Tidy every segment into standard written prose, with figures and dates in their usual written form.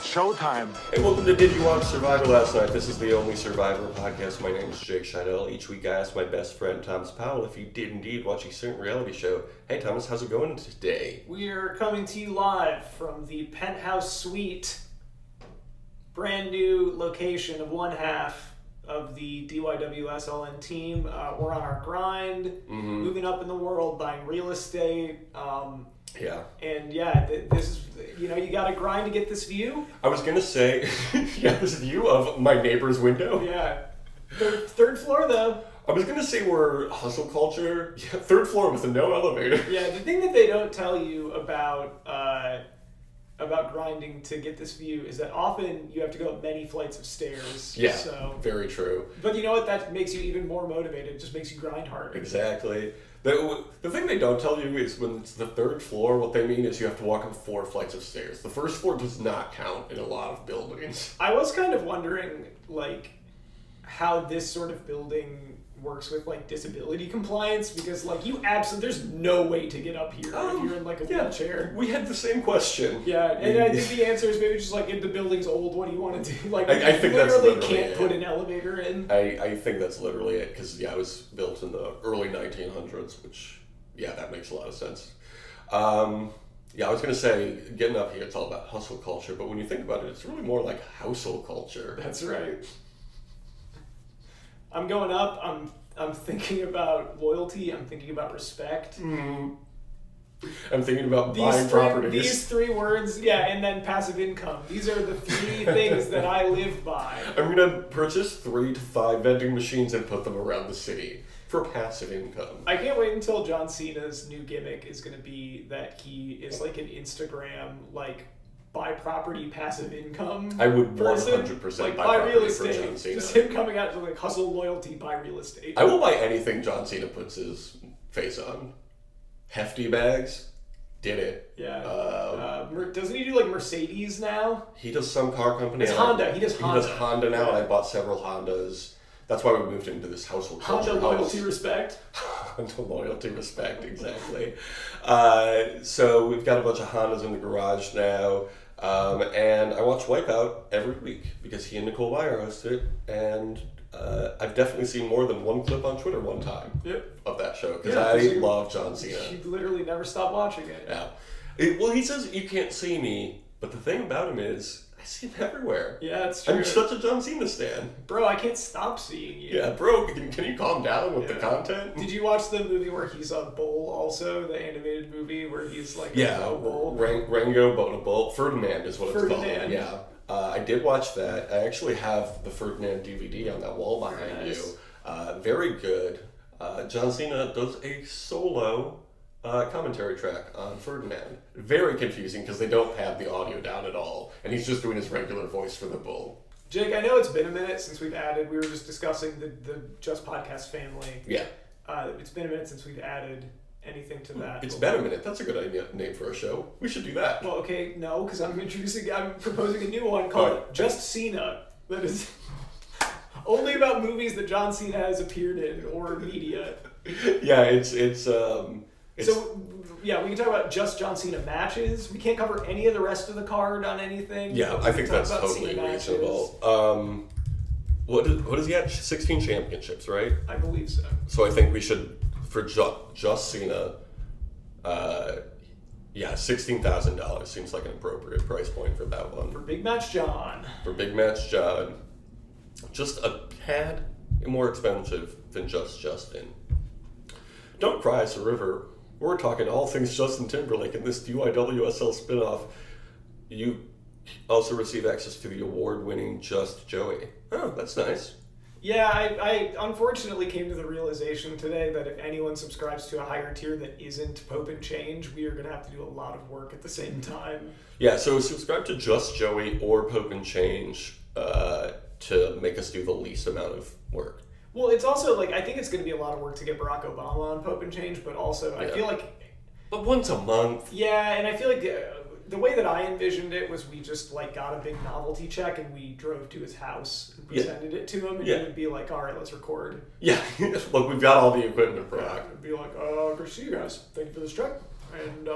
It's showtime. Hey, welcome to Did You Watch Survivor Last Night? This is the only Survivor podcast. My name is Jake Scheidel. Each week I ask my best friend Thomas Powell if he did indeed watch a certain reality show. Hey Thomas, how's it going today? We are coming to you live from the penthouse suite, brand new location of one half of the DYWSLN team. We're on our grind, moving up in the world, buying real estate. Yeah. And yeah, this is, you got to grind to get this view. I was going to say, this view of my neighbor's window. Yeah. Third floor, though. I was going to say we're hustle culture. Yeah, third floor with no elevator. Yeah, the thing that they don't tell you about grinding to get this view is that often you have to go up many flights of stairs. Yeah, so. Very true. But you know what? That makes you even more motivated. It just makes you grind harder. Exactly. The thing they don't tell you is when it's the third floor, what they mean is you have to walk up 4 flights of stairs. The first floor does not count in a lot of buildings. I was kind of wondering, how this sort of building works with, disability compliance, because, there's no way to get up here if you're in, a wheelchair. We had the same question. Yeah, and I think the answer is maybe just, if the building's old, what do you want to do? I think that's literally can't it. Put an elevator in. I think that's literally it, because, it was built in the early 1900s, which, that makes a lot of sense. I was going to say, getting up here, it's all about hustle culture, but when you think about it, it's really more like Houstle culture. That's right. I'm going up, I'm thinking about loyalty, I'm thinking about respect. I'm thinking about buying properties. These 3 words, and then passive income. These are the 3 things that I live by. I'm going to purchase 3 to 5 vending machines and put them around the city for passive income. I can't wait until John Cena's new gimmick is going to be that he is an Instagram, buy property passive income. I would person. 100% buy real estate. for John Cena. Just him coming out to hustle loyalty, buy real estate. I will buy anything John Cena puts his face on. Hefty bags, did it. Yeah. Doesn't he do Mercedes now? He does some car company. It's Honda. He does Honda now, and Yeah. I bought several Hondas. That's why we moved into this household culture. Honda loyalty, respect. Honda loyalty, respect, exactly. So we've got a bunch of Hondas in the garage now. And I watch Wipeout every week because he and Nicole Byer host it, and I've definitely seen more than one clip on Twitter one time of that show because I love John Cena. He literally never stopped watching it. Yeah. Well, he says you can't see me, but the thing about him is I see him everywhere. Yeah, it's true. I'm such a John Cena stan. Bro, I can't stop seeing you. Yeah, bro, can you calm down with the content? Did you watch the movie where he's a bull also? The animated movie where he's a bull? Rango Bull. Ferdinand is what it's called. Yeah. I did watch that. I actually have the Ferdinand DVD on that wall behind you. Very good. John Cena does a solo commentary track on Ferdinand. Very confusing because they don't have the audio down at all, and he's just doing his regular voice for the bull. Jake, I know it's been a minute since we've added. We were just discussing the Just Podcast family. Yeah. It's been a minute since we've added anything to that. It's been a minute. That's a good idea, name for a show. We should do that. Well, okay, no, because I'm proposing a new one called Just Cena. That is only about movies that John Cena has appeared in or media. Yeah, it's So, we can talk about just John Cena matches. We can't cover any of the rest of the card on anything. Yeah, I think that's totally reasonable. What is he at? 16 championships, right? I believe so. So I think we should, for just Cena, $16,000 seems like an appropriate price point for that one. For Big Match John. Just a tad more expensive than just Justin. Don't Cry, It's a River. We're talking all things Justin Timberlake in this DYWSL spinoff. You also receive access to the award-winning Just Joey. Oh, that's nice. Yeah, I unfortunately came to the realization today that if anyone subscribes to a higher tier that isn't Pope and Change, we are going to have to do a lot of work at the same time. Yeah, so subscribe to Just Joey or Pope and Change to make us do the least amount of work. Well, it's also I think it's going to be a lot of work to get Barack Obama on Pope and Change, but also I feel like... But once a month. Yeah, and I feel like the way that I envisioned it was we just got a big novelty check and we drove to his house and presented it to him, and he would be like, all right, let's record. Yeah, look, we've got all the equipment, Barack. It'd be like, good to see you guys. Thank you for this check, and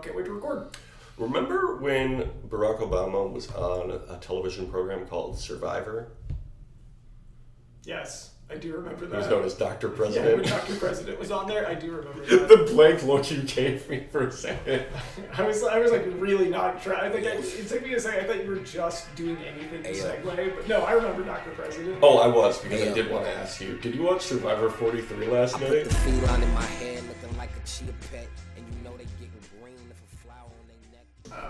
can't wait to record. Remember when Barack Obama was on a television program called Survivor? Yes, I do remember He that. was known as Dr. Yeah, President. when Dr. President was on there, I do remember that. The blank look you gave me for a second. I was like really not trying. It took me a second. I thought you were just doing anything to segue, but no, I remember Dr. President. Oh, I was, because I did want to ask you. Did you watch Survivor 43 last night? The feline in my hair looking like a chia pet, and you know they getting green if a flower on their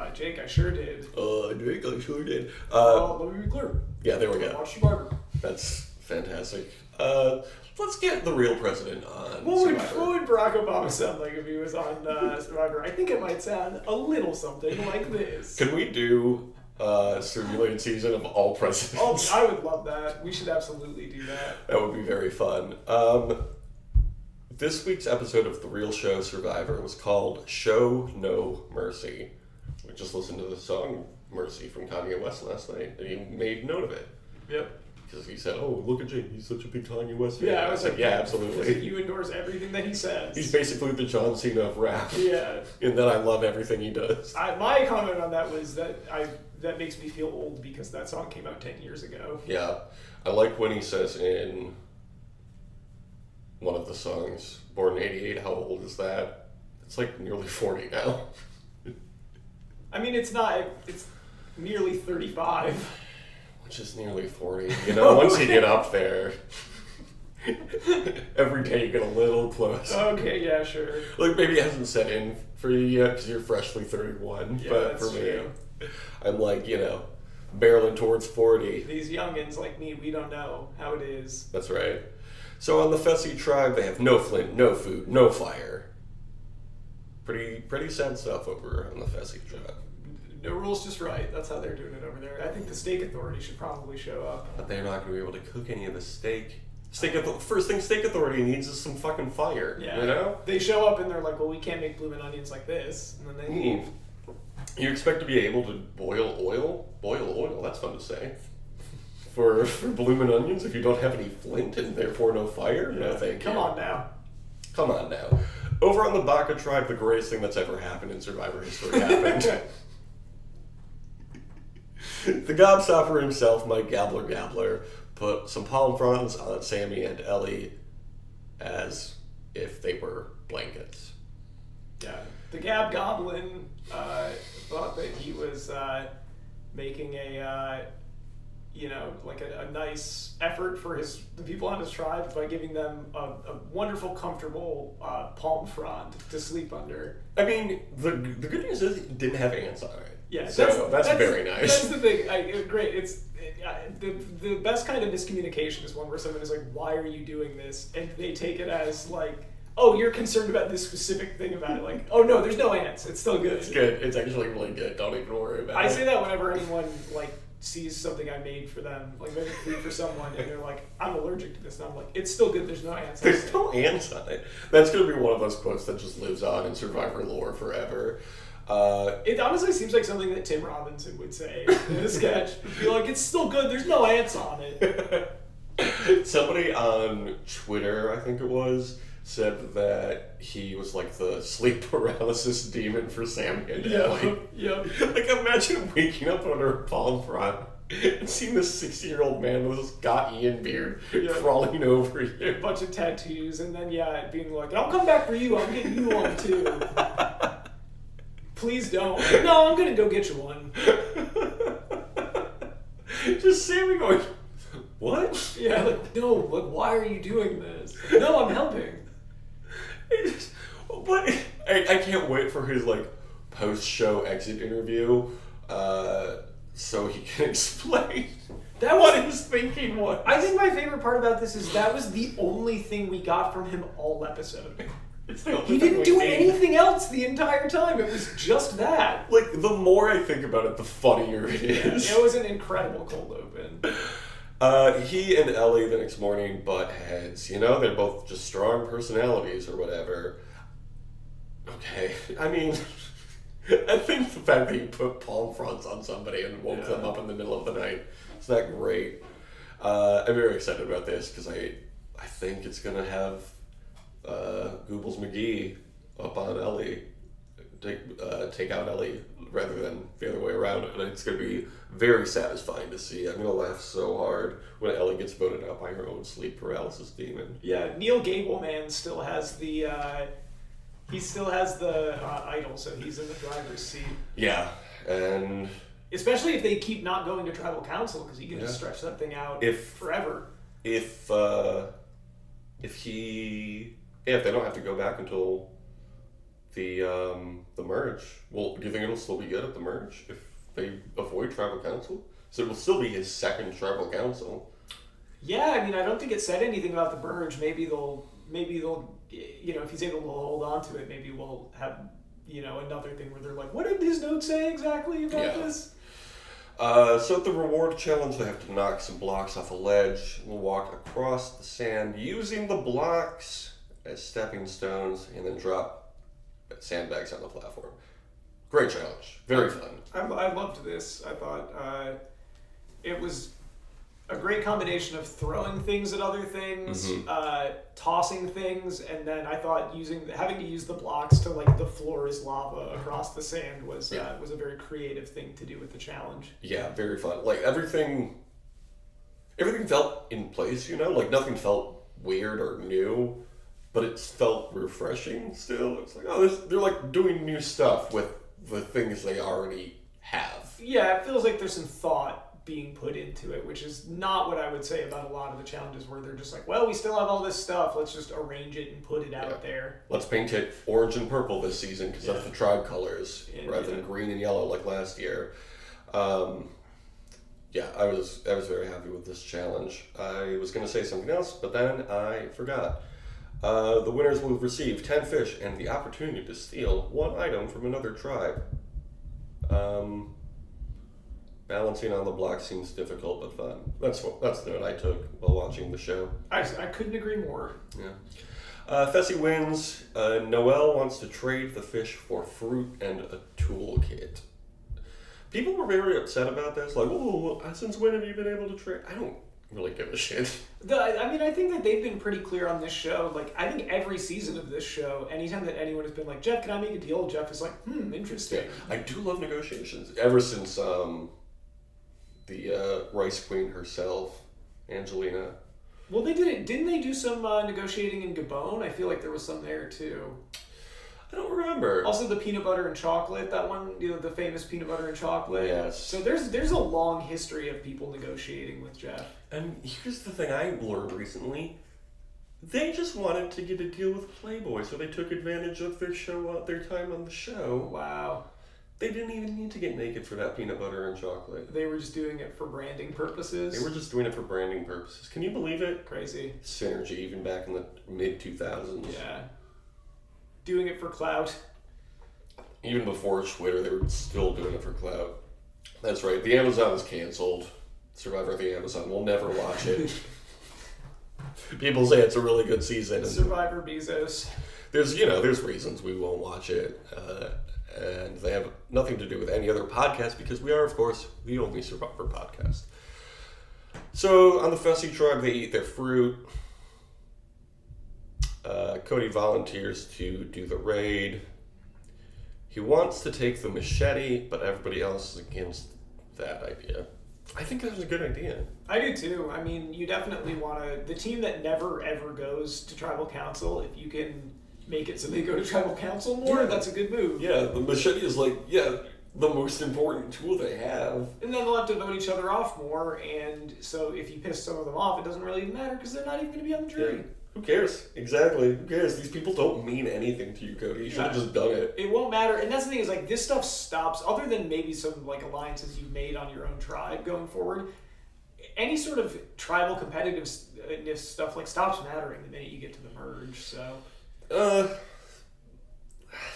neck. Jake, I sure did. Jake, I sure did. Let me be clear. Yeah, there we go. Watch Survivor. That's fantastic. Let's get the real president on What would Survivor. Barack Obama sound like if he was on Survivor? I think it might sound a little something like this. Can we do a simulated season of all presidents? I would love that. We should absolutely do that. That would be very fun. This week's episode of The Real Show Survivor was called Show No Mercy. We just listened to the song Mercy from Kanye West last night, and he made note of it. Yep. Because he said, "Oh, look at Jake, he's such a big Kanye West fan." Yeah, I was like, "Yeah, absolutely." You endorse everything that he says. He's basically the John Cena of rap. Yeah. And then I love everything he does. My comment on that was that that makes me feel old because that song came out 10 years ago. Yeah. I like when he says in one of the songs, "Born in '88, how old is that?" It's like nearly 40 now. I mean, it's nearly 35. Which is nearly 40. You know, once you get up there, every day you get a little closer. Okay, yeah, sure. Like, maybe it hasn't set in for you yet because you're freshly 31. Yeah, but that's for me, true. I'm like, barreling towards 40. These youngins like me, we don't know how it is. That's right. So on the Fessy tribe, they have no flint, no food, no fire. Pretty sad stuff over on the Fessy tribe. No rules, just right. That's how they're doing it over there. I think the Steak Authority should probably show up. But they're not going to be able to cook any of the steak. First thing Steak Authority needs is some fucking fire. Yeah. You know? They show up and they're like, well, we can't make blooming onions like this. And then they leave. You expect to be able to boil oil? Boil oil, that's fun to say. For bloomin' onions if you don't have any flint and therefore no fire? Yeah. No, thank you. Come on now. Come on now. Over on the Baka tribe, the greatest thing that's ever happened in Survivor history happened. The gobstopper himself, Mike Gabler, put some palm fronds on Sammy and Ellie as if they were blankets. Yeah. The Gab Goblin thought that he was making a nice effort for the people on his tribe by giving them a wonderful, comfortable palm frond to sleep under. I mean, the good news is it didn't have ants on it. Yeah, so that's very nice. That's the thing. Great. It's the best kind of miscommunication is one where someone is like, "Why are you doing this?" and they take it as like, "Oh, you're concerned about this specific thing about it." Like, "Oh no, there's no ants. It's still good." It's good. It's actually really good. Don't even worry about it. I say that whenever anyone sees something I made for them, like maybe food for someone, and they're like, "I'm allergic to this," and I'm like, "It's still good. There's no ants." There's no ants on it. That's gonna be one of those quotes that just lives on in Survivor lore forever. It honestly seems like something that Tim Robinson would say in a sketch. He'd be like, "It's still good. There's no ants on it." Somebody on Twitter, I think it was, said that he was like the sleep paralysis demon for Sammy and Ellie. Yep. Like, imagine waking up under a palm frond and seeing this 60-year-old man with this Scott Ian beard crawling over you. A bunch of tattoos, and then being like, "I'll come back for you. I'm getting you one too." Please don't. No, I'm gonna go get you one. Just Sammy going, "What?" Yeah, like, no, like, why are you doing this? No, I'm helping. But I can't wait for his post-show exit interview, so he can explain what his thinking was. I think my favorite part about this is that was the only thing we got from him all episode. He didn't do anything else the entire time. It was just that. Like, the more I think about it, the funnier it is. It was an incredible cold open. He and Ellie the next morning butt heads. They're both just strong personalities or whatever. Okay, I mean, I think the fact that you put palm fronds on somebody and woke them up in the middle of the night is not great. I'm very excited about this because I think it's gonna have Goobles McGee up on Ellie take out Ellie rather than the other way around, and it's going to be very satisfying to see. I'm going to laugh so hard when Ellie gets voted out by her own sleep paralysis demon. Yeah, Neil Gableman still has the idol, so he's in the driver's seat. Yeah, and especially if they keep not going to tribal council, because he can just stretch that thing out forever. If they don't have to go back until the merge, well, do you think it'll still be good at the merge if they avoid tribal council? So it will still be his second tribal council. Yeah, I mean, I don't think it said anything about the merge. Maybe they'll, if he's able to hold on to it, maybe we'll have, another thing where they're like, what did his note say exactly about this? So at the reward challenge, they have to knock some blocks off a ledge and walk across the sand using the blocks as stepping stones and then drop sandbags on the platform. Great challenge. Very fun. I loved this. I thought it was a great combination of throwing things at other things, tossing things, and then I thought having to use the blocks to the floor is lava across the sand was a very creative thing to do with the challenge. Yeah, very fun. Everything felt in place, nothing felt weird or new, but it felt refreshing still. It's they're doing new stuff with the things they already have. Yeah, it feels like there's some thought being put into it, which is not what I would say about a lot of the challenges where they're just we still have all this stuff, let's just arrange it and put it out there. Let's paint it orange and purple this season because that's the tribe colors rather than green and yellow like last year. I was very happy with this challenge. I was going to say something else, but then I forgot. The winners will receive 10 fish and the opportunity to steal one item from another tribe. Balancing on the block seems difficult but fun. That's the note I took while watching the show. I couldn't agree more. Yeah. Fessy wins. Noelle wants to trade the fish for fruit and a toolkit. People were very upset about this. Since when have you been able to trade? I don't really give a shit. I think that they've been pretty clear on this show. I think every season of this show, anytime that anyone has been like, Jeff, can I make a deal? Jeff is interesting. Yeah, I do love negotiations. Ever since the Rice Queen herself, Angelina. Well, they did it. Didn't they do some negotiating in Gabon? I feel like there was some there too. I don't remember. Also, the peanut butter and chocolate. That one, the famous peanut butter and chocolate. Yes. So there's a long history of people negotiating with Jeff. And here's the thing I learned recently. They just wanted to get a deal with Playboy, so they took advantage of their time on the show. Wow. They didn't even need to get naked for that peanut butter and chocolate. They were just doing it for branding purposes. They were just doing it for branding purposes. Can you believe it? Crazy. Synergy, even back in the mid-2000s. Yeah. Doing it for clout. Even before Twitter, they were still doing it for clout. That's right. The Amazon is canceled. Survivor of the Amazon. We'll never watch it. People say it's a really good season. Survivor Bezos. There's reasons we won't watch it. And they have nothing to do with any other podcast because we are, of course, the only Survivor podcast. So on the Fessy tribe, they eat their fruit. Cody volunteers to do the raid. He wants to take the machete, but everybody else is against that idea. I think that was a good idea. I do too. I mean, you definitely want to... The team that never, ever goes to Tribal Council, if you can make it so they go to Tribal Council more, that's a good move. Yeah, the machete is the most important tool they have. And then they'll have to vote each other off more, and so if you piss some of them off, it doesn't really even matter because they're not even going to be on the jury. Yeah. Who cares? Exactly. Who cares? These people don't mean anything to you, Cody. You should have just done it. It won't matter. And that's the thing is, this stuff stops, other than maybe some, alliances you've made on your own tribe going forward, any sort of tribal competitiveness stuff, stops mattering the minute you get to the merge, so... I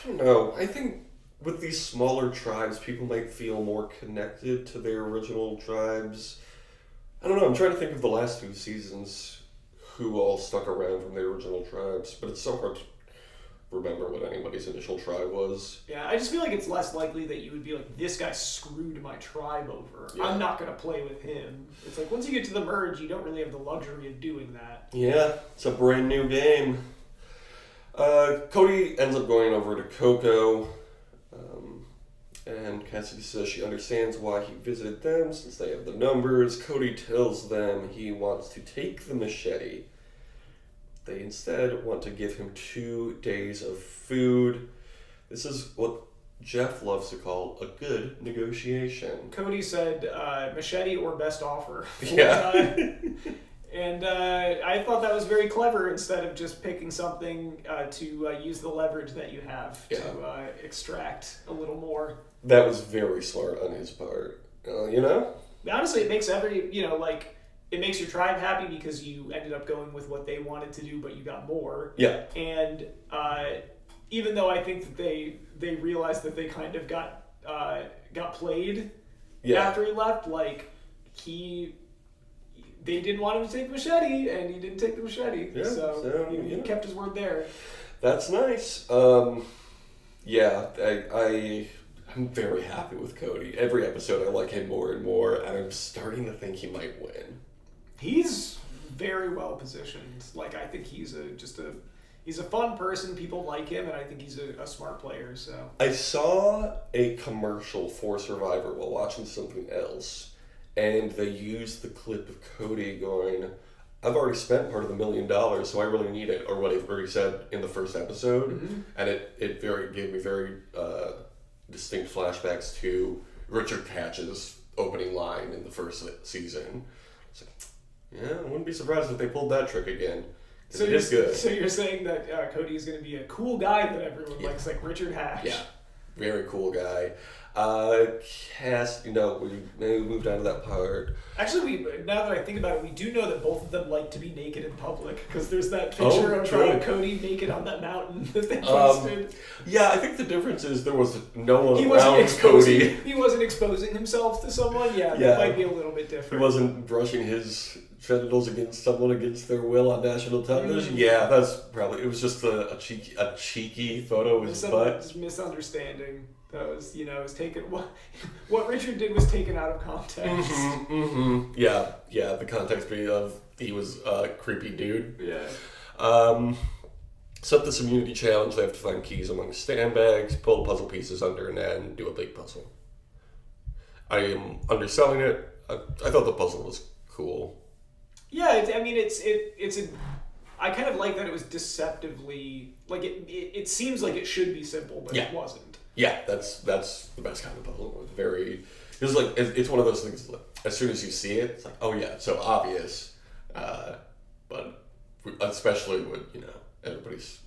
don't know. I think with these smaller tribes, people might feel more connected to their original tribes. I don't know. I'm trying to think of the last 2 seasons who all stuck around from their original tribes, but it's so hard to remember what anybody's initial tribe was. Yeah, I just feel like it's less likely that you would be like, this guy screwed my tribe over. Yeah. I'm not going to play with him. It's like, once you get to the merge, you don't really have the luxury of doing that. Yeah, it's a brand new game. Cody ends up going over to Coco. And Cassidy says she understands why he visited them since they have the numbers. Cody tells them he wants to take the machete. They instead want to give him 2 days of food. This is what Jeff loves to call a good negotiation. Cody said machete or best offer. Yeah. And I thought that was very clever instead of just picking something to use the leverage that you have to extract a little more. That was very smart on his part. You know? Honestly, it makes it makes your tribe happy because you ended up going with what they wanted to do, but you got more. Yeah. And even though I think that they realized that they kind of got played after he left, they didn't want him to take the machete, and he didn't take the machete. Yeah, so he kept his word there. That's nice. I'm very happy with Cody. Every episode I like him more and more, and I'm starting to think he might win. He's very well positioned. I think he's a fun person. People like him, and I think he's a smart player. So I saw a commercial for Survivor while watching something else, and they used the clip of Cody going, "I've already spent part of the $1 million, so I really need it," or what he already said in the first episode, and it gave me very distinct flashbacks to Richard Hatch's opening line in the first season. It's like, I wouldn't be surprised if they pulled that trick again. So you're saying that Cody is going to be a cool guy that everyone likes, like Richard Hatch. Yeah, very cool guy. We moved on to that part. Actually, now that I think about it, we do know that both of them like to be naked in public, because there's that picture of Cody naked on that mountain that they posted. I think the difference is there was no one around Cody. He wasn't exposing himself to someone. That might be a little bit different. He wasn't brushing his genitals against someone against their will on national television. That's probably, it was just a cheeky photo of his butt. Just misunderstanding. That was, it was taken. What Richard did was taken out of context. Yeah, the context being of he was a creepy dude. Yeah. Set this immunity challenge. They have to find keys among sandbags, pull puzzle pieces under, and then do a big puzzle. I am underselling it. I thought the puzzle was cool. Yeah, I kind of like that it was deceptively, it seems like it should be simple, but it wasn't. Yeah, that's the best kind of puzzle. It's one of those things, as soon as you see it, it's like, oh yeah, it's so obvious. But especially when, everybody's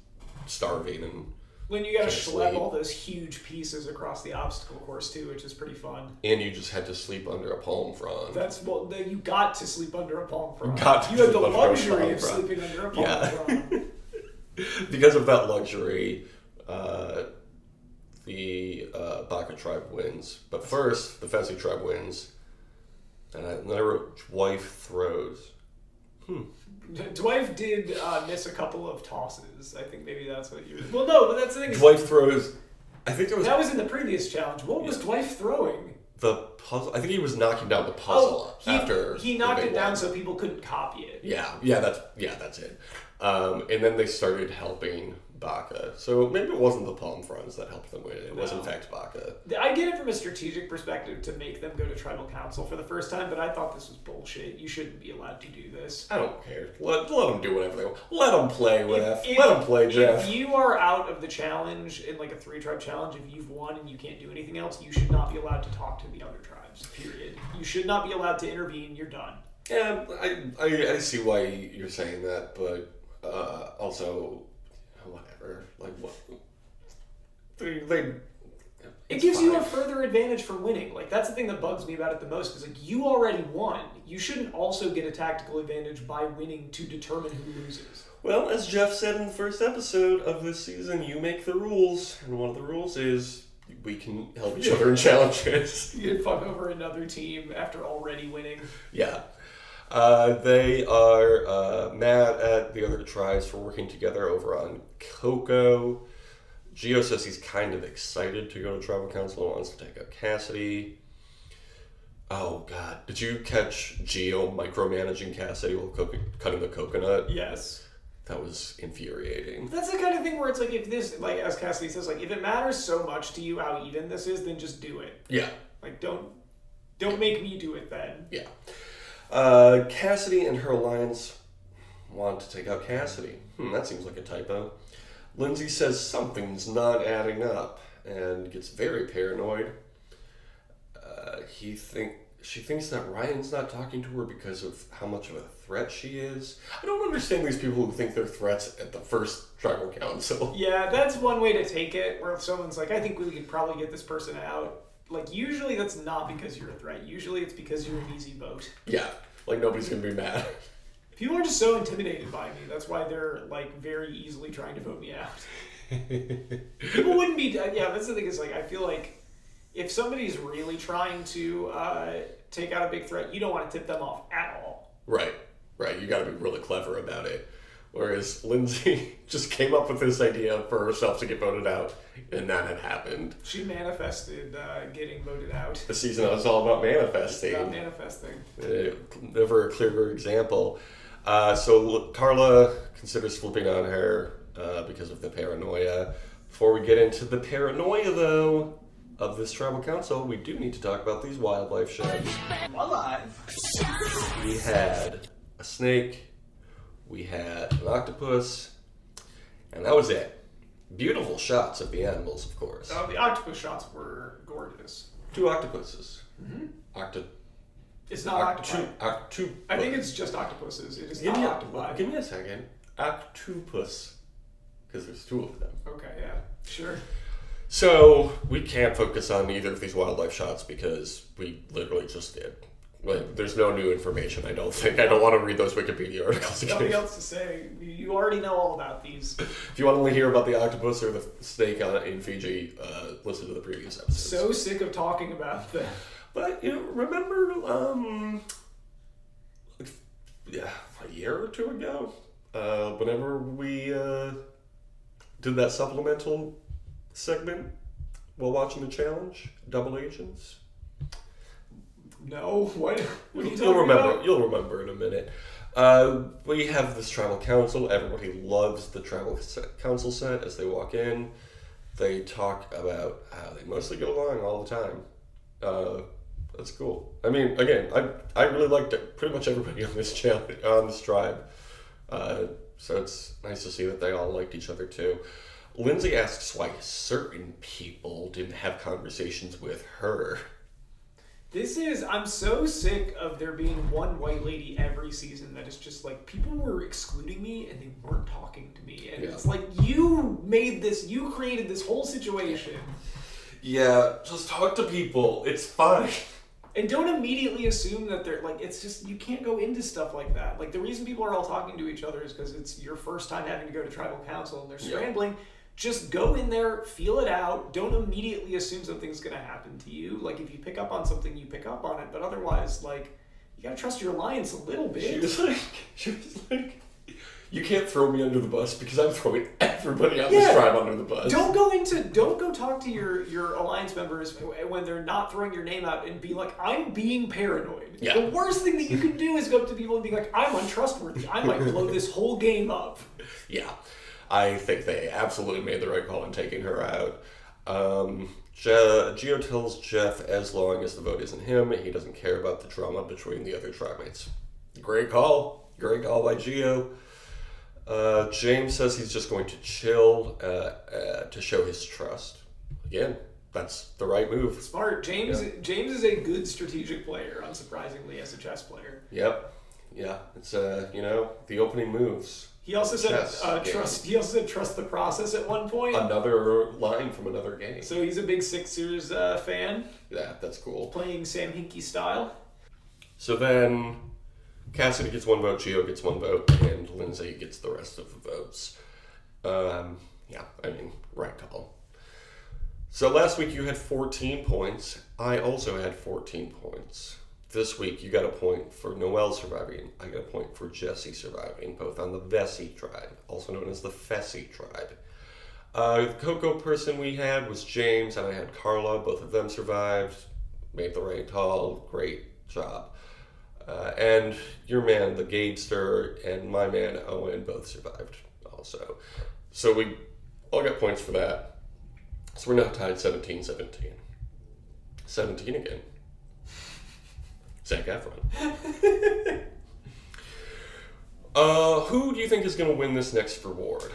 starving and when you gotta schlep all those huge pieces across the obstacle course too, which is pretty fun. And you just had to sleep under a palm frond. You got to sleep under a palm frond. You had the luxury of sleeping under a palm frond. Because of that luxury, the Baka tribe wins. But first, the Fessy tribe wins. And then I wrote, wife throws. Dwight did miss a couple of tosses. I think maybe that's what you... Well, no, but that's the thing. Dwight throws... I think there was... That was in the previous challenge. What was Dwight throwing? The puzzle... I think he was knocking down the puzzle after... He knocked it down so people couldn't copy it. Yeah, that's it. And then they started helping Baka. So maybe it wasn't the palm fronds that helped them win. It was in fact Baka. I get it from a strategic perspective to make them go to tribal council for the first time, but I thought this was bullshit. You shouldn't be allowed to do this. I don't care. Let them do whatever they want. Let them play, Let them play, Jeff. If you are out of the challenge in a 3-tribe challenge, if you've won and you can't do anything else, you should not be allowed to talk to the other tribes, period. You should not be allowed to intervene. You're done. Yeah, I see why you're saying that, but also... whatever. What? It gives you a further advantage for winning. That's the thing that bugs me about it the most. Is you already won. You shouldn't also get a tactical advantage by winning to determine who loses. Well, as Jeff said in the first episode of this season, you make the rules, and one of the rules is we can help each other in challenges. You can fuck over another team after already winning. Yeah. They are mad at the other tribes for working together over on Coco. Gio says he's kind of excited to go to tribal council and wants to take out Cassidy. Oh, God. Did you catch Gio micromanaging Cassidy while cutting the coconut? Yes. That was infuriating. That's the kind of thing where it's like, if this, like, as Cassidy says, like, if it matters so much to you how even this is, then just do it. Yeah. Like, don't make me do it then. Yeah. Cassidy and her alliance want to take out Cassidy. That seems like a typo. Lindsay says something's not adding up and gets very paranoid. She thinks that Ryan's not talking to her because of how much of a threat she is. I don't understand these people who think they're threats at the first tribal council. Yeah, that's one way to take it, where if someone's like, I think we could probably get this person out. Like, usually that's not because you're a threat. Usually it's because you're an easy vote. Yeah, like nobody's going to be mad. People are just so intimidated by me. That's why they're, like, very easily trying to vote me out. People wouldn't be... Yeah, that's the thing is, like, I feel like if somebody's really trying to take out a big threat, you don't want to tip them off at all. Right. You got to be really clever about it. Whereas Lindsay just came up with this idea for herself to get voted out, and that had happened. She manifested getting voted out. The season is all about manifesting. It's about manifesting. Never a clearer example. So Carla considers flipping on her because of the paranoia. Before we get into the paranoia, though, of this tribal council, we do need to talk about these wildlife shows. Alive. We had a snake, we had an octopus, and that was it. Beautiful shots of the animals, of course. The octopus shots were gorgeous. 2 octopuses. It's not octopi. Octopus. I think it's just octopuses. It is not octopi. Give me a second. Octopus. Because there's 2 of them. Okay, yeah. Sure. So, we can't focus on either of these wildlife shots because we literally just did. Like, there's no new information, I don't think. I don't want to read those Wikipedia articles again. Nothing else to say. You already know all about these. If you want to hear about the octopus or the snake in Fiji, listen to the previous episodes. So sick of talking about them. But, remember, a year or 2 ago, whenever we did that supplemental segment while watching the challenge, Double Agents? No, what are you talking You'll remember. about? You'll remember in a minute. We have this tribal council. Everybody loves the tribal council set as they walk in. They talk about how they mostly get along all the time. That's cool. I mean, again, I really liked pretty much everybody on this on this tribe. So it's nice to see that they all liked each other too. Lindsay asks why certain people didn't have conversations with her. I'm so sick of there being one white lady every season that is just like, people were excluding me and they weren't talking to me. And It's like, you created this whole situation. Yeah, just talk to people. It's fine. And don't immediately assume that they're like, it's just, you can't go into stuff like that. Like, the reason people are all talking to each other is because it's your first time having to go to tribal council and they're scrambling. Just go in there, feel it out. Don't immediately assume something's going to happen to you. Like, if you pick up on something, you pick up on it. But otherwise, like, you got to trust your alliance a little bit. She was like, you can't throw me under the bus because I'm throwing everybody on this tribe under the bus. Don't go talk to your alliance members when they're not throwing your name out and be like, I'm being paranoid. Yeah. The worst thing that you can do is go up to people and be like, I'm untrustworthy. I might blow this whole game up. Yeah. I think they absolutely made the right call in taking her out. Gio tells Jeff as long as the vote isn't him, he doesn't care about the drama between the other tribemates. Great call. Great call by Gio. James says he's just going to chill to show his trust. Again, that's the right move. Smart. James is a good strategic player, unsurprisingly, as a chess player. Yep. Yeah. It's, the opening moves. He also said trust. He also said trust the process at one point. Another line from another game. So he's a big Sixers fan. Yeah, that's cool. Playing Sam Hinkie style. So then Cassidy gets 1 vote, Gio gets 1 vote, and Lindsay gets the rest of the votes. Right call. So last week you had 14 points. I also had 14 points. This week, you got a point for Noelle surviving. I got a point for Jesse surviving, both on the Vesey tribe, also known as the Fessy tribe. The Coco person we had was James, and I had Carla. Both of them survived, made the right call. Great job. And your man, the Gabester, and my man, Owen, both survived also. So we all got points for that. So we're now tied 17-17. 17 again. Zac Efron. Who do you think is going to win this next reward?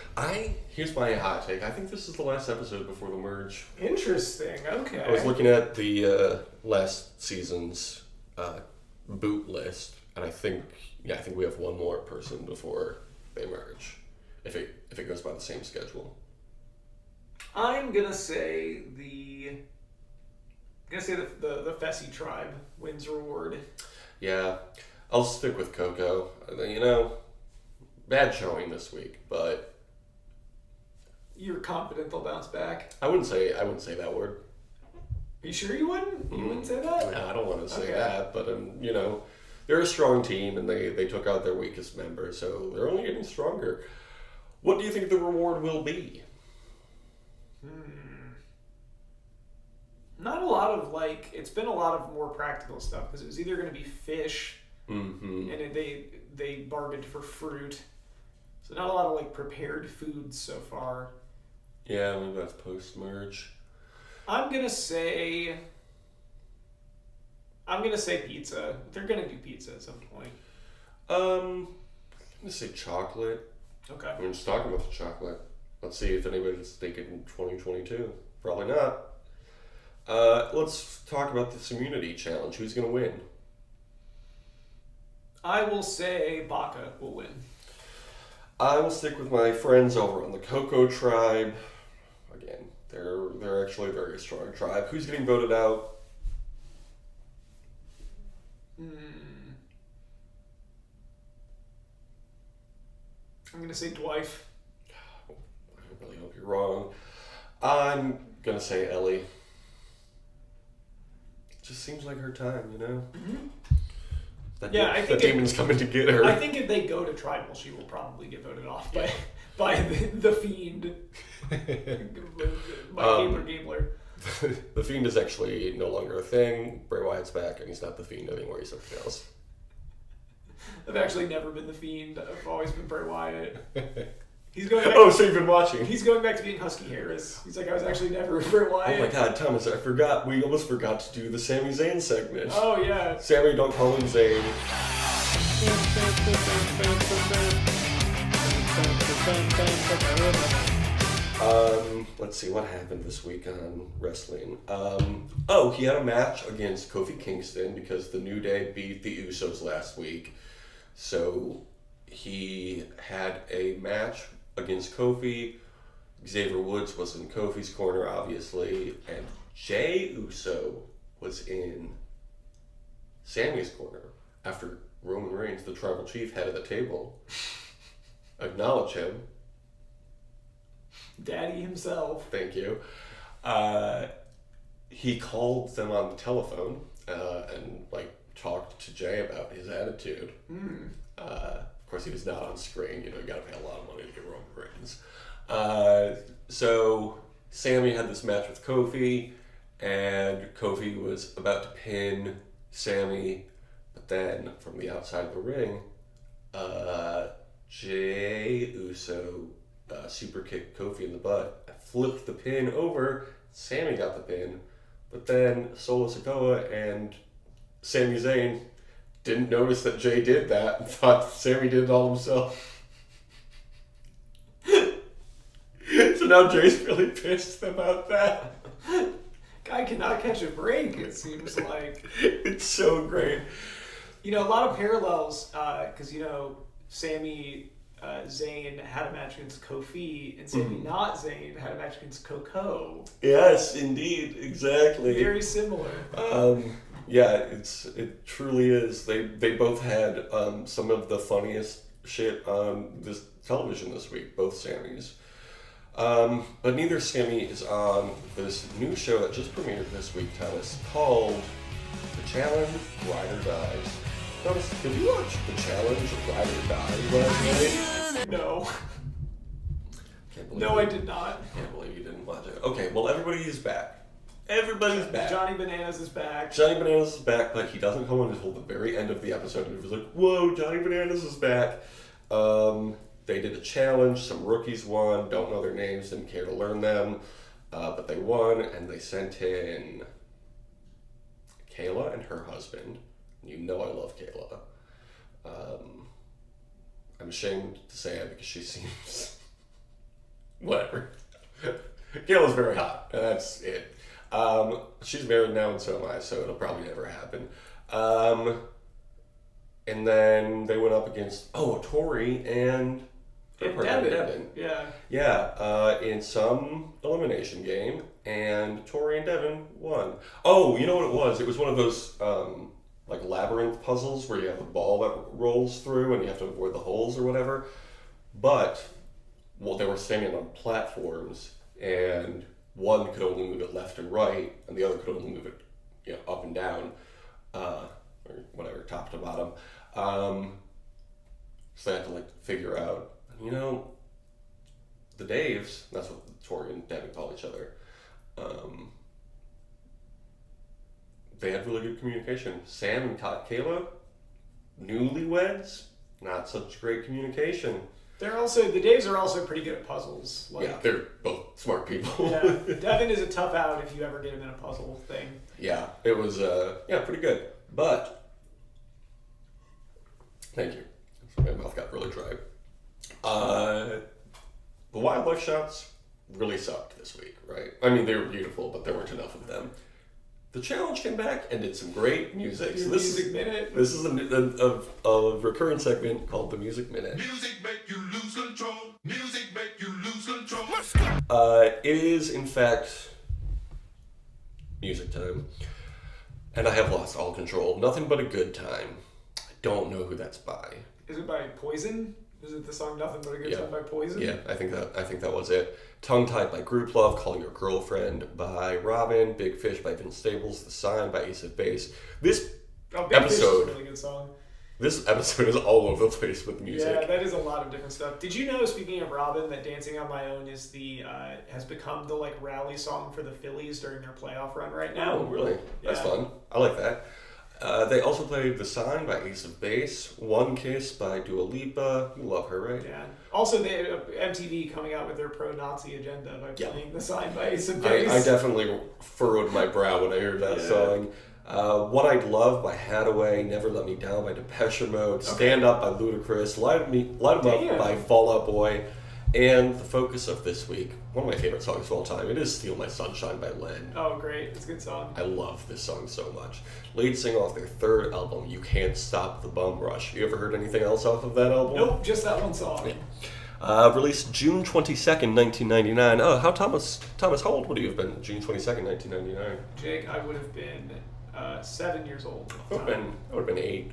Here's my hot take. I think this is the last episode before the merge. Interesting. Okay. I was looking at the last season's boot list, and I think we have one more person before they merge, if it goes by the same schedule. I'm gonna say the Fessy tribe wins reward. Yeah, I'll stick with Coco. You know, bad showing this week, but you're confident they'll bounce back? I wouldn't say that word. Are you sure you wouldn't? You wouldn't say that? No, I don't want to say that, but you know, they're a strong team, and they took out their weakest member, so they're only getting stronger. What do you think the reward will be? Not a lot of it's been a lot of more practical stuff, because it was either going to be fish, Mm-hmm. and they bargained for fruit. So not a lot of prepared foods so far. Yeah, maybe that's post-merge. I'm gonna say pizza. They're gonna do pizza at some point. I'm gonna say chocolate. Okay. I'm just talking about the chocolate. Let's see if anybody's thinking 2022. Probably not. Let's talk about this immunity challenge. Who's gonna win? I will say Baca will win. I will stick with my friends over on the Coco tribe. Again, they're actually a very strong tribe. Who's getting voted out? I'm gonna say Dwight. I really hope you're wrong. I'm gonna say Ellie. It just seems like her time, you know? Mm-hmm. I think the demon's coming to get her. I think if they go to tribal, she will probably get voted off by the Fiend. By Gabler. The Fiend is actually no longer a thing. Bray Wyatt's back, and he's not the Fiend anymore. He's something else. I've actually never been the Fiend. I've always been Bray Wyatt. He's going back so you've been watching. He's going back to being Husky Harris. He's like, I was actually never Bray Wyatt. Oh my God, Thomas, I forgot. We almost forgot to do the Sami Zayn segment. Oh, yeah. Sami, don't call him Zayn. Let's see what happened this week on wrestling. He had a match against Kofi Kingston because the New Day beat the Usos last week. So he had a match against Kofi. Xavier Woods was in Kofi's corner, obviously, and Jey Uso was in Sami's corner after Roman Reigns, the tribal chief, head of the table, acknowledge him. Daddy himself. Thank you. He called them on the telephone and talked to Jey about his attitude. Of course, he was not on screen. You got to pay a lot of money to get Roman Reigns. So Sami had this match with Kofi, and Kofi was about to pin Sami, but then from the outside of the ring, Jey Uso super kicked Kofi in the butt, flipped the pin over. Sami got the pin, but then Solo Sikoa and Sami Zayn didn't notice that Jey did that and thought Sami did it all himself. So now Jay's really pissed about that. Guy cannot catch a break, it seems like. It's so great. A lot of parallels, because, Sami Zayn had a match against Kofi, and Sami not Zayn had a match against Coco. Yes, indeed, exactly. Very similar. It truly is. They both had some of the funniest shit on this television this week, both Samis. But neither Sami is on this new show that just premiered this week, Thomas, called The Challenge Ride or Dies. Thomas, did you watch The Challenge Ride or Die last night? No. Can't believe No, I did not. Can't believe you didn't watch it. Okay, well, everybody is back. Everybody's back. Johnny Bananas is back. Johnny Bananas is back, but he doesn't come on until the very end of the episode. And it was like, whoa, Johnny Bananas is back. They did a challenge. Some rookies won. Don't know their names. Didn't care to learn them. But they won, and they sent in Kayla and her husband. You know I love Kayla. I'm ashamed to say it because she seems... whatever. Kayla's very hot, and that's it. She's married now, and so am I, so it'll probably never happen. And then they went up against, Tori and Devin. Yeah, in some elimination game, and Tori and Devin won. Oh, you know what it was? It was one of those, like labyrinth puzzles where you have a ball that rolls through and you have to avoid the holes or whatever. But, well, they were standing on platforms, and one could only move it left and right, and the other could only move it, up and down, or whatever, top to bottom. So they had to figure out, the Daves, that's what Tori and Devin call each other. They had really good communication. Sam and Kayla, newlyweds, not such great communication. The Daves are also pretty good at puzzles. Yeah, they're both smart people. Yeah, Devin is a tough out if you ever get him in a puzzle thing. Yeah, it was, pretty good. But, thank you. My mouth got really dry. The wildlife shots really sucked this week, right? I mean, they were beautiful, but there weren't enough of them. The challenge came back and did some great music. So Music Minute. This is a recurring segment called the Music Minute. Music make you lose control. Music make you lose control. It is, in fact, music time. And I have lost all control. Nothing but a good time. I don't know who that's by. Is it by Poison? Is it the song Nothing But a Good Time by Poison? Yeah, I think that was it. Tongue Tied by Group Love, Call Your Girlfriend by Robin, Big Fish by Vince Staples, The Sign by Ace of Base. This Big episode Fish is a really good song. This episode is all over the place with music. Yeah, that is a lot of different stuff. Did you know, speaking of Robin, that Dancing on My Own is has become the rally song for the Phillies during their playoff run right now? Oh, really? That's fun. I like that. They also played The Sign by Ace of Base, One Kiss by Dua Lipa. You love her, right? Yeah. Also, MTV coming out with their pro-Nazi agenda by playing The Sign by Ace of Base. I definitely furrowed my brow when I heard that song. What I'd Love by Hathaway, Never Let Me Down by Depeche Mode, Stand Up by Ludacris, Light 'Em Up by Fall Out Boy, and the focus of this week, one of my favorite songs of all time, it is Steal My Sunshine by Len. Oh, great. It's a good song. I love this song so much. Lead singer off their third album, You Can't Stop the Bum Rush. You ever heard anything else off of that album? Nope, just that one song. Yeah. Released June 22nd, 1999. Oh, how Thomas, how old would you have been June 22nd, 1999? Jake, I would have been 7 years old. I would have been 8.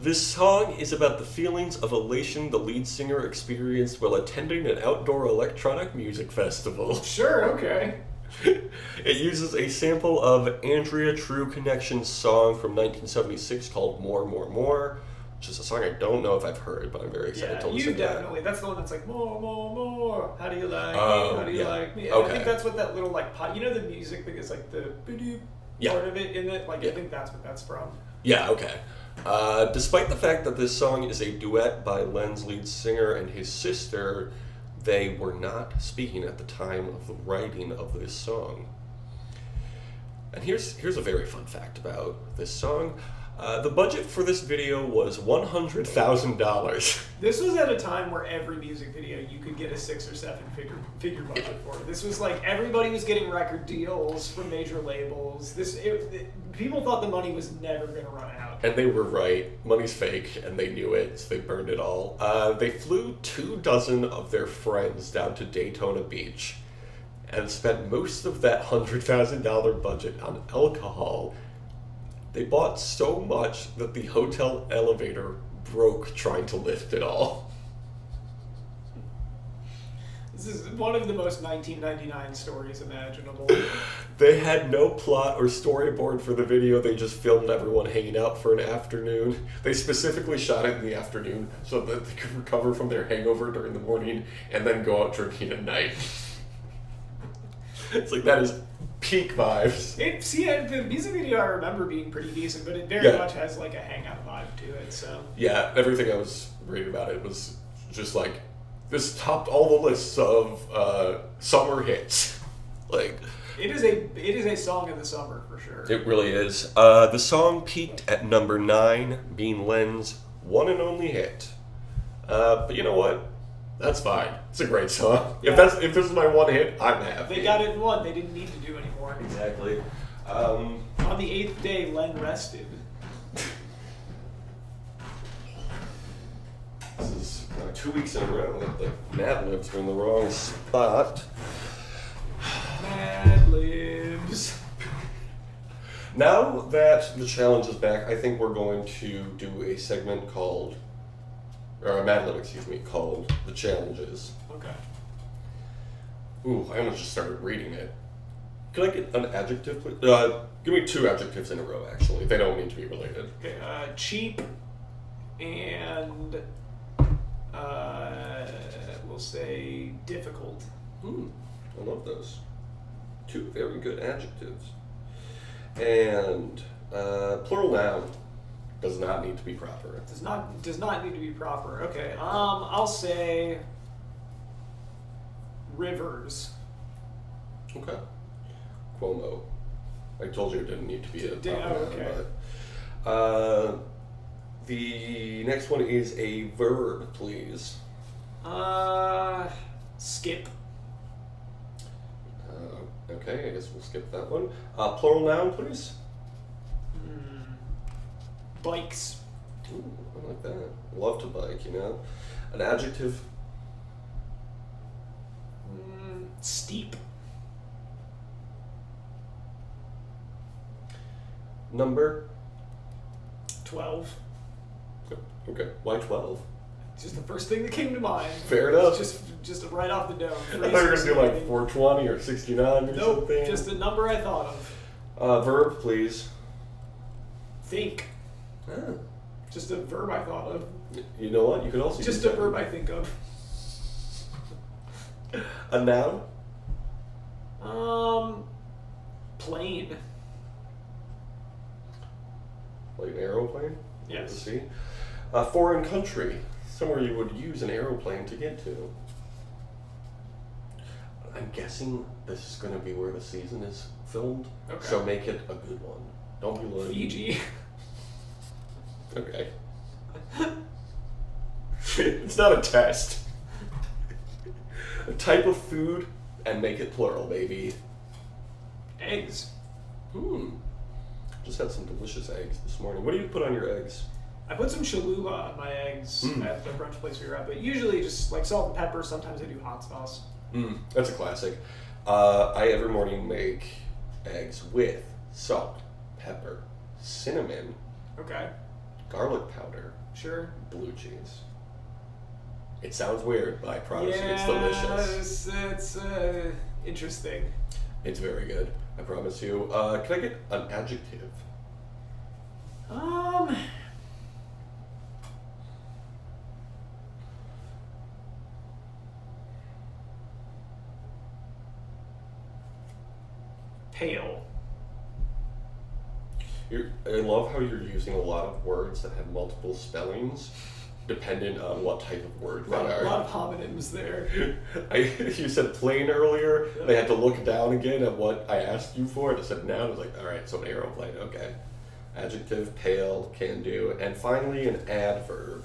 This song is about the feelings of elation the lead singer experienced while attending an outdoor electronic music festival. Sure, okay. It uses a sample of Andrea True Connection's song from 1976 called More, More, More, which is a song I don't know if I've heard, but I'm very excited to listen to. Yeah, you definitely. That's the one that's like, more, more, more. How do you like me? How do you like me? And Okay. I think that's what that little the music thing is like the part of it in it. I think that's what that's from. Yeah, okay. Despite the fact that this song is a duet by Len's lead singer and his sister, they were not speaking at the time of the writing of this song. And here's a very fun fact about this song. The budget for this video was $100,000. This was at a time where every music video you could get a 6 or 7 figure budget for. This was everybody was getting record deals from major labels. People thought the money was never going to run out. And they were right. Money's fake, and they knew it, so they burned it all. They flew 24 of their friends down to Daytona Beach and spent most of that $100,000 budget on alcohol. They bought so much that the hotel elevator broke trying to lift it all. This is one of the most 1999 stories imaginable. They had no plot or storyboard for the video. They just filmed everyone hanging out for an afternoon. They specifically shot it in the afternoon so that they could recover from their hangover during the morning and then go out drinking at night. It's that is peak vibes. The music video I remember being pretty decent, but it very Yeah. much has like a hangout vibe to it. So Yeah, everything I was reading about it was just like, this topped all the lists of summer hits. Like, it is a song of the summer for sure. it really is. The song peaked at number 9, being Len's one and only hit. But you know what? That's fine. It's a great song. Yeah. If this is my one hit, I'm happy. They got it in one. They didn't need to do anymore. Exactly. On the 8th day, Len rested. This is 2 weeks in a row that the Mad Libs are in the wrong spot. Mad Libs. Now that the challenge is back, I think we're going to do a segment called, or a Mad Lib, called The Challenges. Okay. Ooh, I almost just started reading it. Could I get an adjective, please? Give me 2 adjectives in a row, actually. They don't need to be related. Okay. Cheap and we'll say difficult. I love those. 2 very good adjectives. And plural noun does not need to be proper. Does not need to be proper. Okay. I'll say rivers. Okay. Cuomo. I told you it didn't need to be a proper noun, okay. but the next one is a verb, please. Skip. Okay, I guess we'll skip that one. Plural noun, please. Bikes. Ooh, I like that. Love to bike, you know. An adjective. Steep. Number. 12. Okay. Why 12? Just the first thing that came to mind. Fair enough. Just right off the dome. I thought you were gonna do like 420 or 69 or Nope, something. just a number I thought of. Verb, please. Think. Ah. Just a verb I thought of. You know what? You could also Just use a verb I think of. A noun. Plane. Like an aeroplane. Yes. Let's see. A foreign country. Somewhere you would use an aeroplane to get to. I'm guessing this is going to be where the season is filmed. Okay. So make it a good one. Don't be late. Fiji. Okay. It's not a test. A type of food and make it plural, baby. Eggs. Just had some delicious eggs this morning. What do you put on your eggs? I put some Cholula on my eggs at the brunch place we were at, but usually just like salt and pepper. Sometimes I do hot sauce. That's a classic. I every morning make eggs with salt, pepper, cinnamon, Okay. garlic powder, Sure. blue cheese. It sounds weird, but I promise you it's Yeah, delicious. it's interesting. It's very good. I promise you. Can I get an adjective? Pale. I love how you're using a lot of words that have multiple spellings, dependent on what type of word A they lot are. of homonyms there. You said plane earlier. They had to look down again at what I asked you for. And I said noun. I was like, all right, so an aeroplane. Okay. Adjective, pale, can do, and finally an adverb.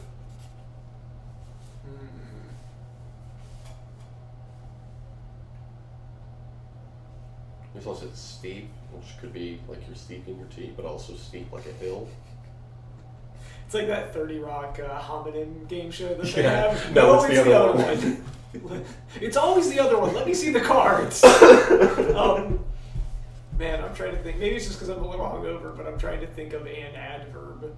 There's also steep, which could be like you're steeping your tea, but also steep like a hill. It's like that 30 Rock homonym game show that they Yeah. have. No, it's it's the other one. one. It's always the other one. Let me see the cards. Man, I'm trying to think. Maybe it's just because I'm a little hungover, but I'm trying to think of an adverb.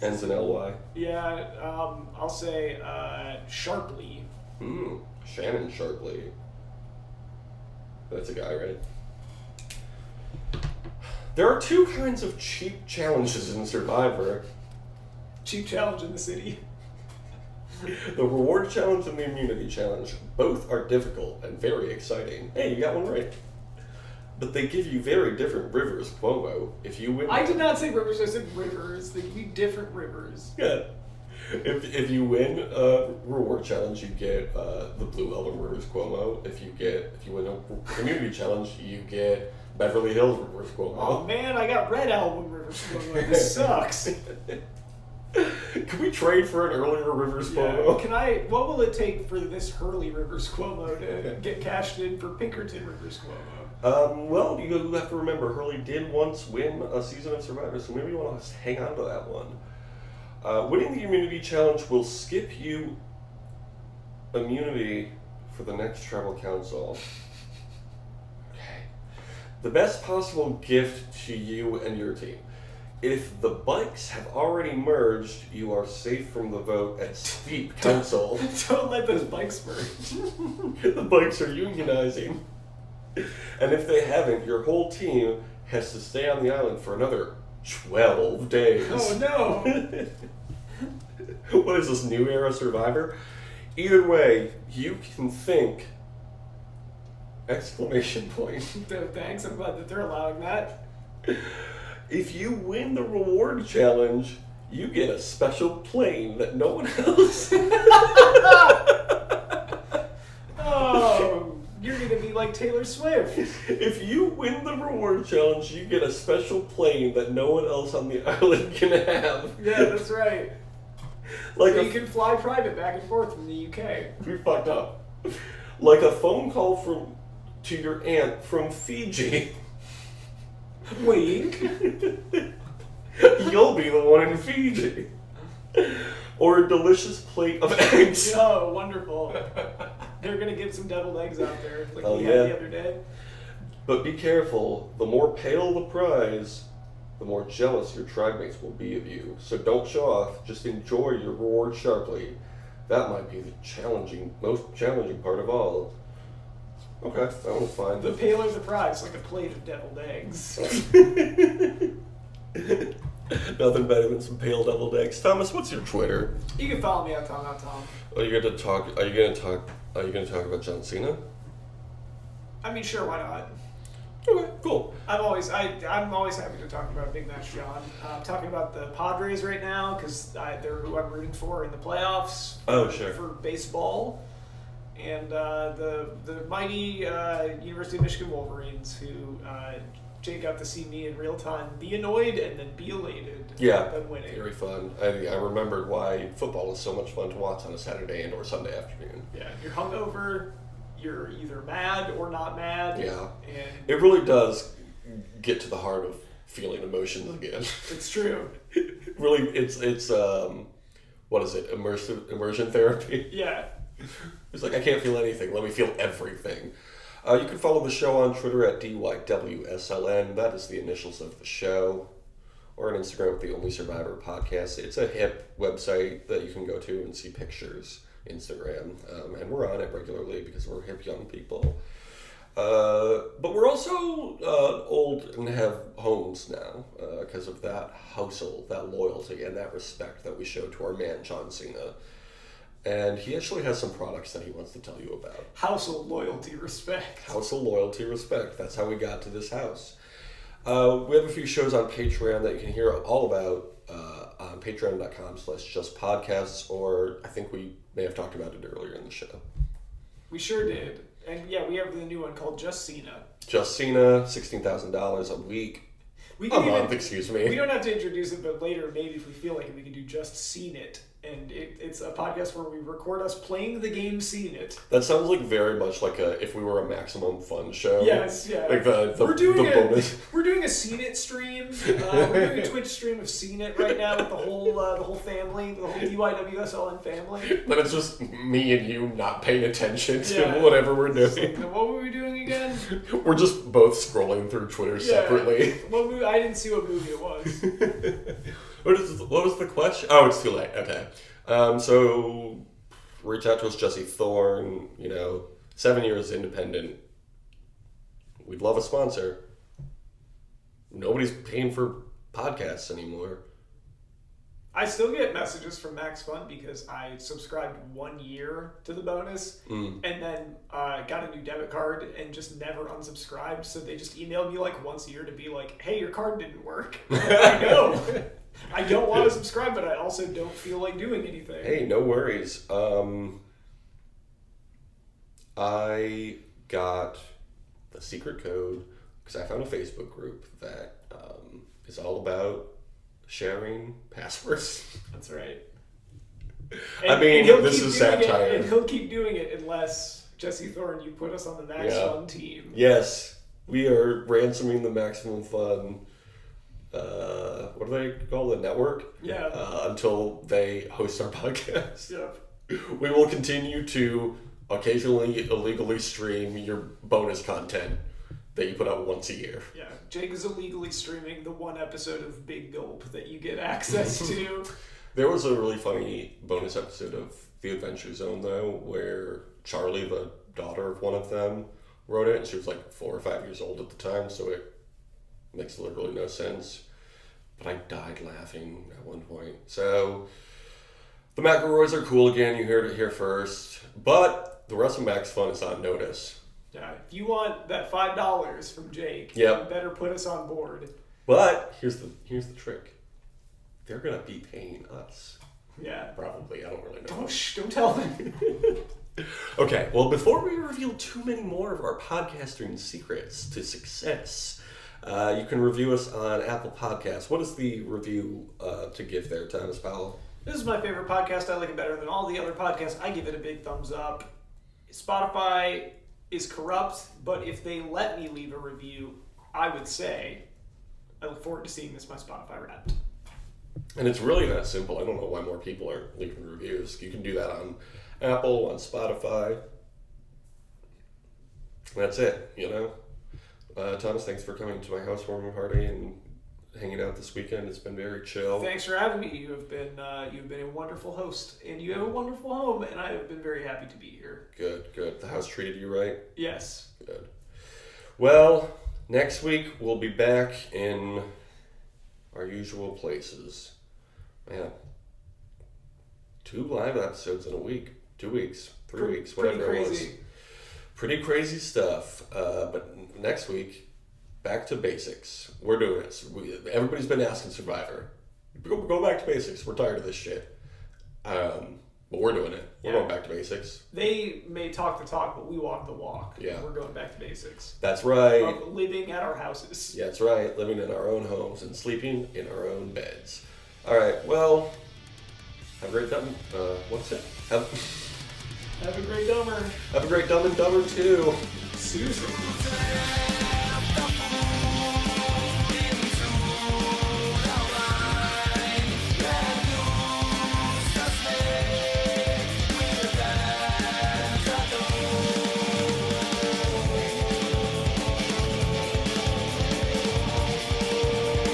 Ends in ly. Yeah, I'll say sharply. Shannon Sharpley. That's a guy, right? There are 2 kinds of cheap challenges in Survivor. Cheap challenge in the city. The reward challenge and the immunity challenge. Both are difficult and very exciting. Hey, you got one right. But they give you very different rivers, Cuomo. If you win... I did not say rivers, I said rivers. They give you different rivers. Yeah. If you win a reward challenge, you get the Blue Elven Rivers Cuomo. If you win a community challenge, you get Beverly Hills Rivers Cuomo. Oh man, I got Red Album Rivers Cuomo. This sucks. Can we trade for an earlier Rivers Cuomo? What will it take for this Hurley Rivers Cuomo to get cashed in for Pinkerton Rivers Cuomo? Well, you have to remember, Hurley did once win a season of Survivor, so maybe you want to hang on to that one. Winning the immunity challenge will skip you immunity for the next tribal council. Okay. The best possible gift to you and your team. If the bikes have already merged, you are safe from the vote at Steep Council. Don't let those bikes merge. The bikes are unionizing. And if they haven't, your whole team has to stay on the island for another 12 days. Oh no! What is this, New Era Survivor? Either way, you can think! Exclamation point. Thanks, I'm glad that they're allowing that. If you win the reward challenge, you get a special plane that no one else. Oh, you're gonna be like Taylor Swift. If you win the reward challenge, you get a special plane that no one else on the island can have. Yeah, that's right. Like So you can fly private back and forth from the UK. we fucked up. Like a phone call to your aunt from Fiji. Wink. You'll be the one in Fiji. Or a delicious plate of eggs. Oh, wonderful. They're gonna get some deviled eggs out there, like Oh, we yeah. had the other day. But be careful, the more pale the prize, the more jealous your tribe mates will be of you. So don't show off, just enjoy your reward sharply. That might be the most challenging part of all. Okay, that one's fine. The paler the prize, like a plate of deviled eggs. Nothing better than some pale deviled eggs. Thomas, what's your Twitter? You can follow me at Tom. Are you gonna talk about John Cena? I mean, sure, why not? Okay, cool. I'm always happy to talk about Big Match John. I'm talking about the Padres right now because they're who I'm rooting for in the playoffs. Oh, sure. For baseball, and the mighty University of Michigan Wolverines, who Jake got to see me in real time be annoyed and then be elated. Yeah, At winning. very fun. I remembered why football is so much fun to watch on a Saturday and or Sunday afternoon. Yeah, you're hungover. You're either mad or not mad. Yeah. And It really does get to the heart of feeling emotions again. it's true. Really, it's what is it? Immersion therapy. Yeah. It's like I can't feel anything. Let me feel everything. You can follow the show on Twitter at DYWSLN. That is the initials of the show. Or on Instagram at The Only Survivor Podcast. It's a hip website that you can go to and see pictures. Instagram, and we're on it regularly because we're hip young people. But we're also old and have homes now because of that hustle, that loyalty, and that respect that we show to our man John Cena. And he actually has some products that he wants to tell you about. Household loyalty, respect. Household loyalty, respect. That's how we got to this house. We have a few shows on Patreon that you can hear all about on patreon.com/justpodcasts, or I think we may have talked about it earlier in the show. We sure did. And yeah, we have the new one called Just Cena. Just Cena, $16,000 a week. We A can month, excuse me. We don't have to introduce it, but later, maybe if we feel like it, we can do Just Seen It. And it's a podcast where we record us playing the game Seen It. That sounds like very much like if we were a Maximum Fun show. Yes, yeah. Like the bonus. We're doing a Seen It stream. We're doing a Twitch stream of Seen It right now with the whole family, the whole DYWSLN family. But it's just me and you not paying attention to Yeah. whatever we're doing. What were we doing again? We're just both scrolling through Twitter separately. What movie? I didn't see what movie it was. What was the question? Oh, it's too late. Okay. So reach out to us, Jesse Thorne. 7 years independent. We'd love a sponsor. Nobody's paying for podcasts anymore. I still get messages from Max Fun because I subscribed 1 year to the bonus and then got a new debit card and just never unsubscribed. So they just emailed me like once a year to be like, hey, your card didn't work. I know. I don't want to subscribe, but I also don't feel like doing anything. Hey, no worries. I got the secret code because I found a Facebook group that is all about sharing passwords. That's right. I mean, this is satire. And he'll keep doing it unless, Jesse Thorne, you put us on the Max Fun team. Yes, we are ransoming the Maximum Fun. What do they call the network? Yeah. Until they host our podcast. Yep. We will continue to occasionally illegally stream your bonus content that you put out once a year. Yeah, Jake is illegally streaming the one episode of Big Gulp that you get access to. There was a really funny bonus episode of The Adventure Zone, though, where Charlie, the daughter of one of them, wrote it, and she was like 4 or 5 years old at the time, so it makes literally no sense. But I died laughing at one point. So, the McElroys are cool again, you heard it here first. But the rest of Max Fun is on notice. Yeah, if you want that $5 from Jake, Yep. you better put us on board. But here's the trick. They're gonna be paying us. Yeah. Probably. I don't really know. Don't tell them. Okay, well, before we reveal too many more of our podcasting secrets to success, you can review us on Apple Podcasts. What is the review to give there, Thomas Powell? This is my favorite podcast. I like it better than all the other podcasts. I give it a big thumbs up. Spotify is corrupt, but if they let me leave a review, I would say I look forward to seeing this my Spotify Wrapped. And it's really that simple. I don't know why more people aren't leaving reviews. You can do that on Apple, on Spotify. That's it, you know? Thomas, thanks for coming to my housewarming party and hanging out this weekend. It's been very chill. Thanks for having me. You've been a wonderful host, and you have a wonderful home, and I have been very happy to be here. Good, good. The house treated you right? Yes. Good. Well, next week we'll be back in our usual places. Man, 2 live episodes in a week, 2 weeks, 3 weeks, whatever it was. Pretty crazy stuff. But next week, back to basics. We're doing this. Everybody's been asking Survivor. Go back to basics. We're tired of this shit. But we're doing it. We're going back to basics. They may talk the talk, but we walk the walk. Yeah. We're going back to basics. That's right. Of living at our houses. Yeah, that's right. Living in our own homes and sleeping in our own beds. All right. Well, have a great dumb. What's it? Have a great dumber. Have a great Dumb and Dumber too. Susan.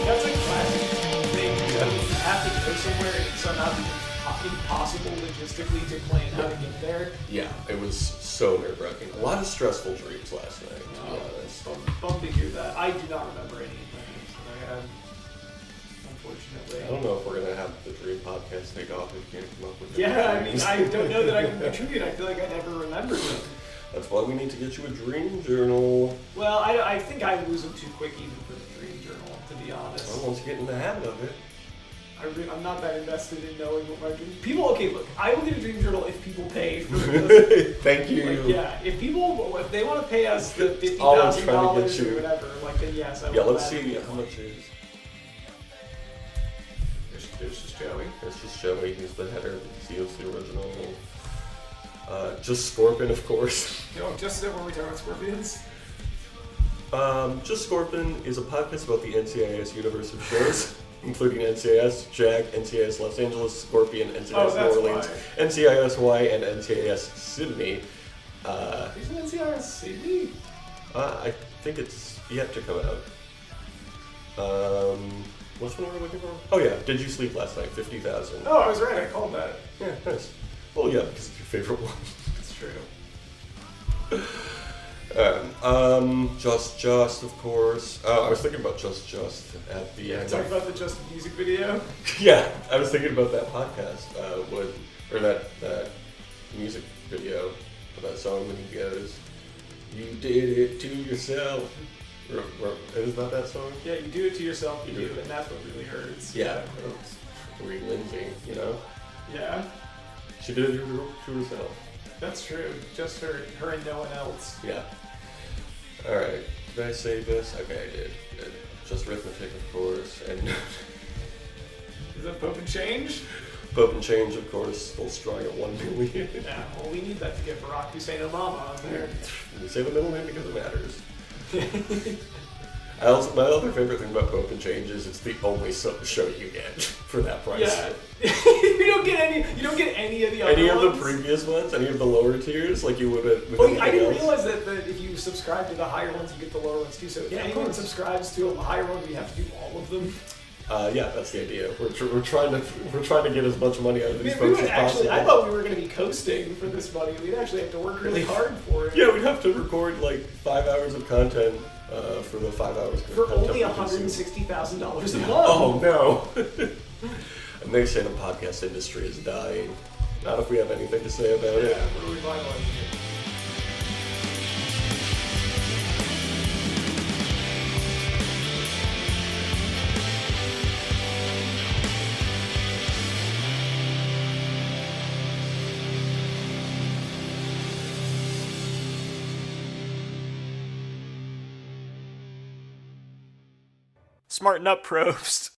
That's a classic thing. You have to go somewhere and somehow be impossible logistically to plan how to get there. Yeah, it was so nerve-wracking. A lot of stressful dreams last night, to be honest. Bummed to hear that. I do not remember any plans that I had, unfortunately. I don't know if we're going to have the dream podcast take off if you can't come up with any Yeah, I mean, dreams. I don't know that I can contribute. I feel like I never remembered them. That's why we need to get you a dream journal. Well, I think I lose them too quick even for the dream journal, to be honest. Well, once you get in the habit of it. I'm not that invested in knowing what my dream... People, okay, look, I will get a dream journal if people pay for it. Thank you. Like, yeah, if they want to pay us the All I'm trying to $50,000 get you. or whatever, like, then yes, I will. Yeah, let's see how much is. There's just Joey. There's just Joey, he's the header, he was the original. Just Scorpion, of course. Just when we talk about scorpions. Just Scorpion is a podcast about the NCIS universe of shows, including NCIS Jag, NCIS Los Angeles, Scorpion, NCIS New Orleans, why. NCIS Hawaii, and NCIS Sydney. Isn't NCIS Sydney? I think it's yet to come out. What's one we're looking for? Oh yeah, Did You Sleep Last Night? 50,000. Oh, I was right. I called that. Yeah, nice. Well, yeah, because it's your favorite one. That's true. Just, of course. I was thinking about Just at the end. Talk about the Just music video. Yeah, I was thinking about that podcast, that music video of that song when he goes, "You did it to yourself." Is that that song? Yeah, you do it to yourself, you do, and that's what really hurts. Yeah, Marie Lindsay, you know? Yeah, She did it to herself. that's true. Just her and no one else. Yeah. Alright, did I say this? Okay, I did. Good. Just arithmetic, of course, and Is that Pope and Change? Pope and Change, of course, still strong at 1 million. Yeah, well, we need that to get Barack Hussein Obama on there. We say the middle name because it matters. My other favorite thing about Pope and Change is it's the only show you get for that price. Yeah, you don't get any of the other Any of the ones. previous ones, any of the lower tiers, like you would with Oh, anything I didn't else. realize that if you subscribe to the higher ones, you get the lower ones too. So if Yeah, of anyone course. subscribes to a higher one, we have to do all of them. Yeah, that's the idea. We're trying to get as much money out of these We folks would as possible. I thought we were going to be coasting for this money. We'd actually have to work really hard for it. Yeah, we'd have to record like 5 hours of content for the 5 hours of For content. only we consume. $160,000 a month. Oh no! And they say the podcast industry is dying. Not if we have anything to say about it. Yeah, we're revitalizing it. Smarten up, Probst.